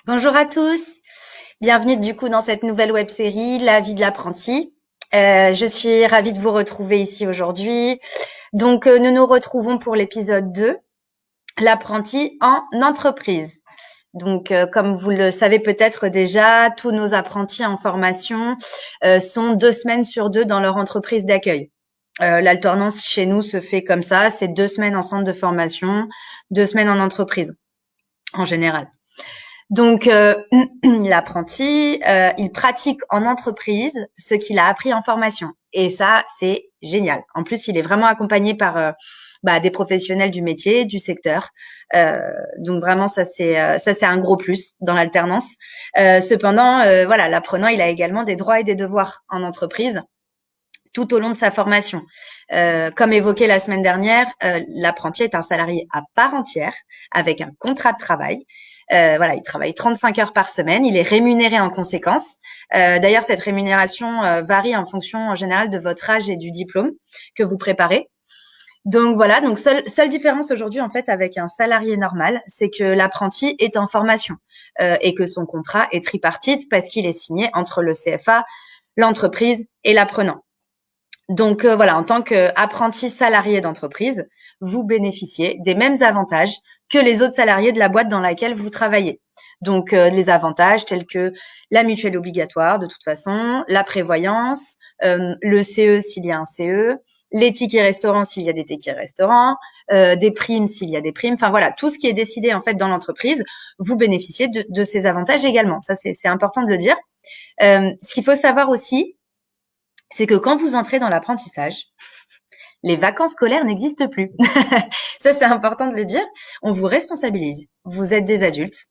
Bonjour à tous, bienvenue du coup dans cette nouvelle web-série La vie de l'apprenti. Je suis ravie de vous retrouver ici aujourd'hui. Donc nous nous retrouvons pour l'épisode 2, l'apprenti en entreprise. Donc comme vous le savez peut-être déjà, tous nos apprentis en formation sont 2 semaines sur 2 dans leur entreprise d'accueil. L'alternance chez nous se fait comme ça, c'est 2 semaines en centre de formation, 2 semaines en entreprise en général. Donc, l'apprenti, il pratique en entreprise ce qu'il a appris en formation. Et ça, c'est génial. En plus, il est vraiment accompagné par des professionnels du métier, du secteur. Donc vraiment, ça c'est un gros plus dans l'alternance. Cependant, voilà, l'apprenant, il a également des droits et des devoirs en entreprise tout au long de sa formation. Comme évoqué la semaine dernière, l'apprenti est un salarié à part entière avec un contrat de travail. Voilà, il travaille 35 heures par semaine, il est rémunéré en conséquence. D'ailleurs, cette rémunération varie en fonction en général de votre âge et du diplôme que vous préparez. Donc voilà, donc seule différence aujourd'hui en fait avec un salarié normal, c'est que l'apprenti est en formation et que son contrat est tripartite parce qu'il est signé entre le CFA, l'entreprise et l'apprenant. Donc voilà, en tant qu'apprenti salarié d'entreprise, vous bénéficiez des mêmes avantages que les autres salariés de la boîte dans laquelle vous travaillez. Donc les avantages tels que la mutuelle obligatoire de toute façon, la prévoyance, le CE s'il y a un CE, les tickets restaurants s'il y a des tickets restaurants, des primes s'il y a des primes. Enfin voilà, tout ce qui est décidé en fait dans l'entreprise, vous bénéficiez de ces avantages également. Ça c'est important de le dire. Ce qu'il faut savoir aussi, c'est que quand vous entrez dans l'apprentissage, les vacances scolaires n'existent plus. Ça, c'est important de le dire. On vous responsabilise. Vous êtes des adultes.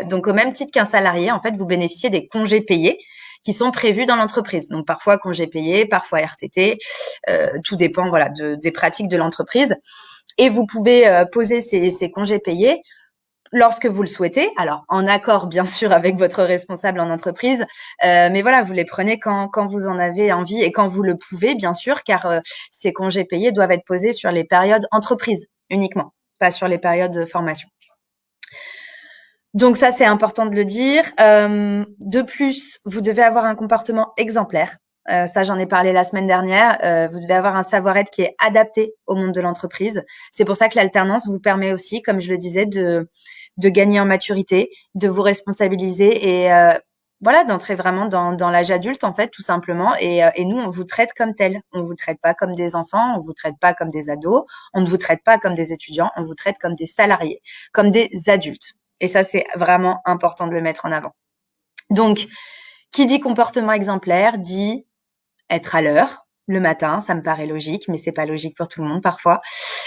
Donc, au même titre qu'un salarié, en fait, vous bénéficiez des congés payés qui sont prévus dans l'entreprise. Donc, parfois congés payés, parfois RTT. Tout dépend, voilà, des pratiques de l'entreprise. Et vous pouvez poser ces congés payés lorsque vous le souhaitez, alors en accord bien sûr avec votre responsable en entreprise, mais voilà, vous les prenez quand vous en avez envie et quand vous le pouvez, bien sûr, car ces congés payés doivent être posés sur les périodes entreprises uniquement, pas sur les périodes de formation. Donc ça, c'est important de le dire. De plus, vous devez avoir un comportement exemplaire. Ça, j'en ai parlé la semaine dernière. Vous devez avoir un savoir-être qui est adapté au monde de l'entreprise. C'est pour ça que l'alternance vous permet aussi, comme je le disais, de gagner en maturité, de vous responsabiliser et voilà, d'entrer vraiment dans l'âge adulte en fait, tout simplement. Et nous, on vous traite comme tel. On vous traite pas comme des enfants, on vous traite pas comme des ados, on ne vous traite pas comme des étudiants, on vous traite comme des salariés, comme des adultes. Et ça, c'est vraiment important de le mettre en avant. Donc, qui dit comportement exemplaire dit être à l'heure le matin, ça me paraît logique, mais c'est pas logique pour tout le monde parfois.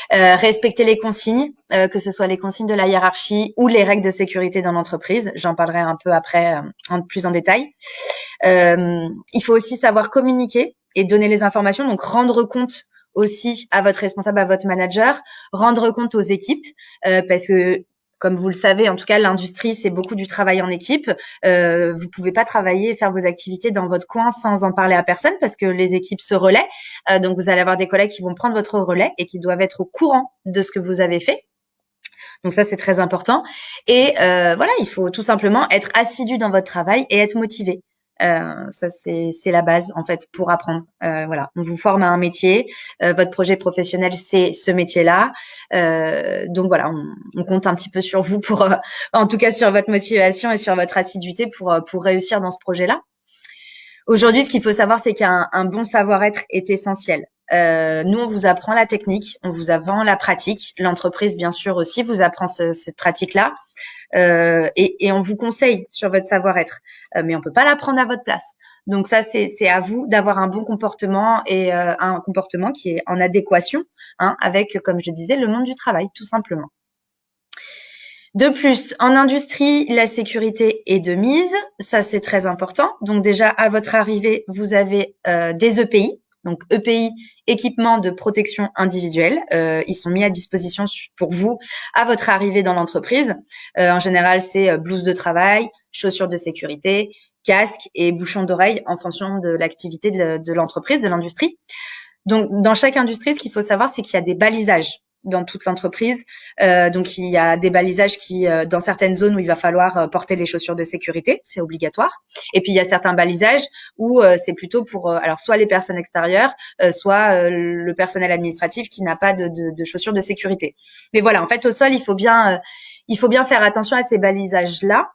Respecter les consignes, que ce soit les consignes de la hiérarchie ou les règles de sécurité dans l'entreprise. J'en parlerai un peu après, plus en détail. Il faut aussi savoir communiquer et donner les informations, donc rendre compte aussi à votre responsable, à votre manager, rendre compte aux équipes, parce que comme vous le savez, en tout cas, l'industrie, c'est beaucoup du travail en équipe. Vous pouvez pas travailler et faire vos activités dans votre coin sans en parler à personne parce que les équipes se relaient. Donc, vous allez avoir des collègues qui vont prendre votre relais et qui doivent être au courant de ce que vous avez fait. Donc ça, c'est très important. Et voilà, il faut tout simplement être assidu dans votre travail et être motivé. Ça, c'est la base, en fait, pour apprendre. Voilà, on vous forme à un métier. Votre projet professionnel, c'est ce métier-là. Donc voilà, on compte un petit peu sur vous pour, en tout cas, sur votre motivation et sur votre assiduité pour réussir dans ce projet-là. Aujourd'hui, ce qu'il faut savoir, c'est qu'un bon savoir-être est essentiel. Nous, on vous apprend la technique, on vous apprend la pratique. L'entreprise, bien sûr, aussi vous apprend cette pratique-là. Et on vous conseille sur votre savoir-être, mais on peut pas l'apprendre à votre place. Donc ça, c'est à vous d'avoir un bon comportement et un comportement qui est en adéquation avec, comme je disais, le monde du travail, tout simplement. De plus, en industrie, la sécurité est de mise. Ça, c'est très important. Donc déjà, à votre arrivée, vous avez des EPI. Donc EPI, équipement de protection individuelle. Ils sont mis à disposition pour vous à votre arrivée dans l'entreprise. En général, c'est blouse de travail, chaussures de sécurité, casque et bouchons d'oreille en fonction de l'activité de l'entreprise, de l'industrie. Donc, dans chaque industrie, ce qu'il faut savoir, c'est qu'il y a des balisages dans toute l'entreprise. Donc il y a des balisages qui, dans certaines zones où il va falloir porter les chaussures de sécurité, c'est obligatoire. Et puis il y a certains balisages où c'est plutôt pour alors soit les personnes extérieures, soit le personnel administratif qui n'a pas de chaussures de sécurité. Mais voilà, en fait au sol il faut bien faire attention à ces balisages-là.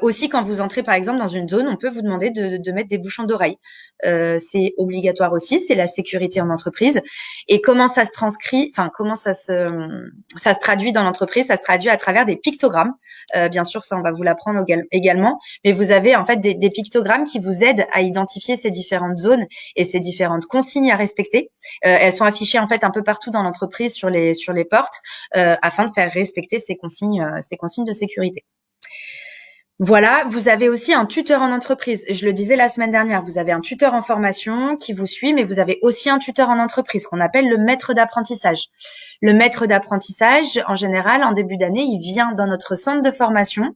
Aussi, quand vous entrez par exemple dans une zone, on peut vous demander de mettre des bouchons d'oreille. C'est obligatoire aussi, c'est la sécurité en entreprise. Et comment ça se transcrit, enfin comment ça se traduit dans l'entreprise? Ça se traduit à travers des pictogrammes. Bien sûr, ça on va vous l'apprendre également. Mais vous avez en fait des pictogrammes qui vous aident à identifier ces différentes zones et ces différentes consignes à respecter. Elles sont affichées en fait un peu partout dans l'entreprise sur les portes afin de faire respecter ces consignes de sécurité. Voilà, vous avez aussi un tuteur en entreprise. Je le disais la semaine dernière, vous avez un tuteur en formation qui vous suit, mais vous avez aussi un tuteur en entreprise qu'on appelle le maître d'apprentissage. Le maître d'apprentissage, en général, en début d'année, il vient dans notre centre de formation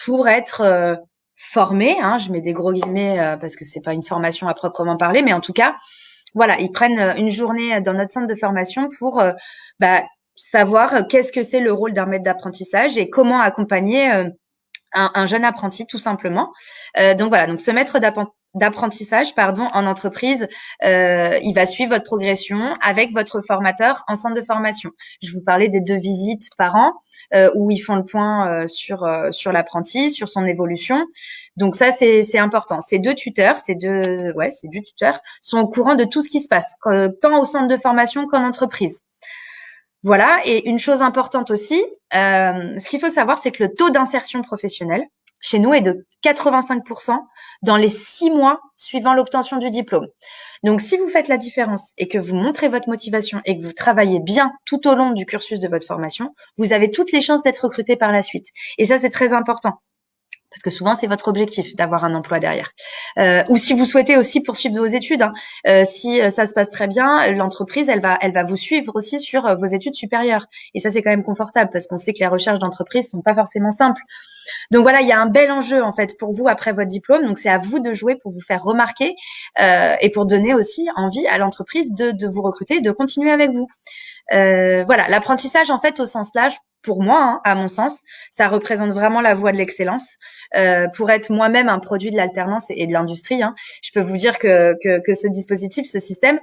pour être formé. Je mets des gros guillemets parce que c'est pas une formation à proprement parler, mais en tout cas, voilà, ils prennent une journée dans notre centre de formation pour savoir qu'est-ce que c'est le rôle d'un maître d'apprentissage et comment accompagner un jeune apprenti tout simplement. Donc voilà, donc ce maître d'apprentissage en entreprise, il va suivre votre progression avec votre formateur en centre de formation. Je vous parlais des 2 visites par an où ils font le point sur l'apprenti, sur son évolution. Donc ça c'est important. Ces deux tuteurs sont au courant de tout ce qui se passe, tant au centre de formation qu'en entreprise. Voilà, et une chose importante aussi, ce qu'il faut savoir, c'est que le taux d'insertion professionnelle chez nous est de 85% dans les 6 mois suivant l'obtention du diplôme. Donc, si vous faites la différence et que vous montrez votre motivation et que vous travaillez bien tout au long du cursus de votre formation, vous avez toutes les chances d'être recruté par la suite. Et ça, c'est très important. Parce que souvent, c'est votre objectif d'avoir un emploi derrière. Ou si vous souhaitez aussi poursuivre vos études, si ça se passe très bien, l'entreprise, elle va vous suivre aussi sur vos études supérieures. Et ça, c'est quand même confortable parce qu'on sait que les recherches d'entreprise sont pas forcément simples. Donc voilà, il y a un bel enjeu en fait pour vous après votre diplôme. Donc c'est à vous de jouer pour vous faire remarquer et pour donner aussi envie à l'entreprise de vous recruter et de continuer avec vous. Voilà, l'apprentissage en fait au sens large, pour moi, à mon sens, ça représente vraiment la voie de l'excellence. Pour être moi-même un produit de l'alternance et de l'industrie, je peux vous dire que ce dispositif, ce système,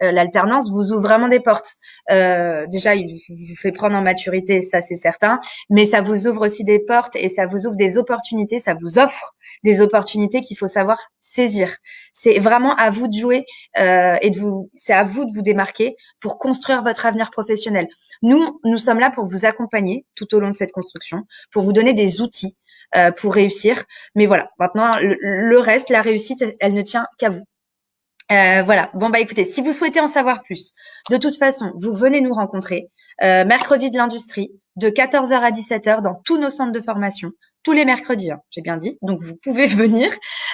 l'alternance vous ouvre vraiment des portes. Déjà, il vous fait prendre en maturité, ça c'est certain, mais ça vous ouvre aussi des portes et ça vous ouvre des opportunités, ça vous offre des opportunités qu'il faut savoir saisir. C'est vraiment à vous de jouer c'est à vous de vous démarquer pour construire votre avenir professionnel. Nous sommes là pour vous accompagner tout au long de cette construction, pour vous donner des outils pour réussir. Mais voilà, maintenant, le reste, la réussite, elle ne tient qu'à vous. Voilà. Bon, écoutez, si vous souhaitez en savoir plus, de toute façon, vous venez nous rencontrer mercredi de l'industrie de 14h à 17h dans tous nos centres de formation, tous les mercredis, j'ai bien dit. Donc, vous pouvez venir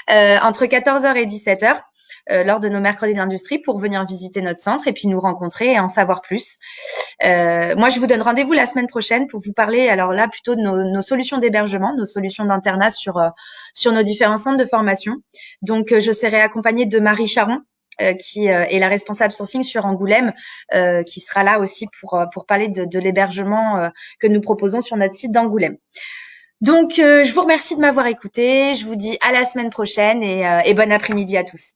entre 14h et 17h lors de nos mercredis de l'industrie pour venir visiter notre centre et puis nous rencontrer et en savoir plus. Moi, je vous donne rendez-vous la semaine prochaine pour vous parler, alors là, plutôt de nos solutions d'hébergement, nos solutions d'internat sur nos différents centres de formation. Donc, je serai accompagnée de Marie Charon, qui est la responsable sourcing sur Angoulême, qui sera là aussi pour parler de l'hébergement que nous proposons sur notre site d'Angoulême. Donc, je vous remercie de m'avoir écouté. Je vous dis à la semaine prochaine et bon après-midi à tous.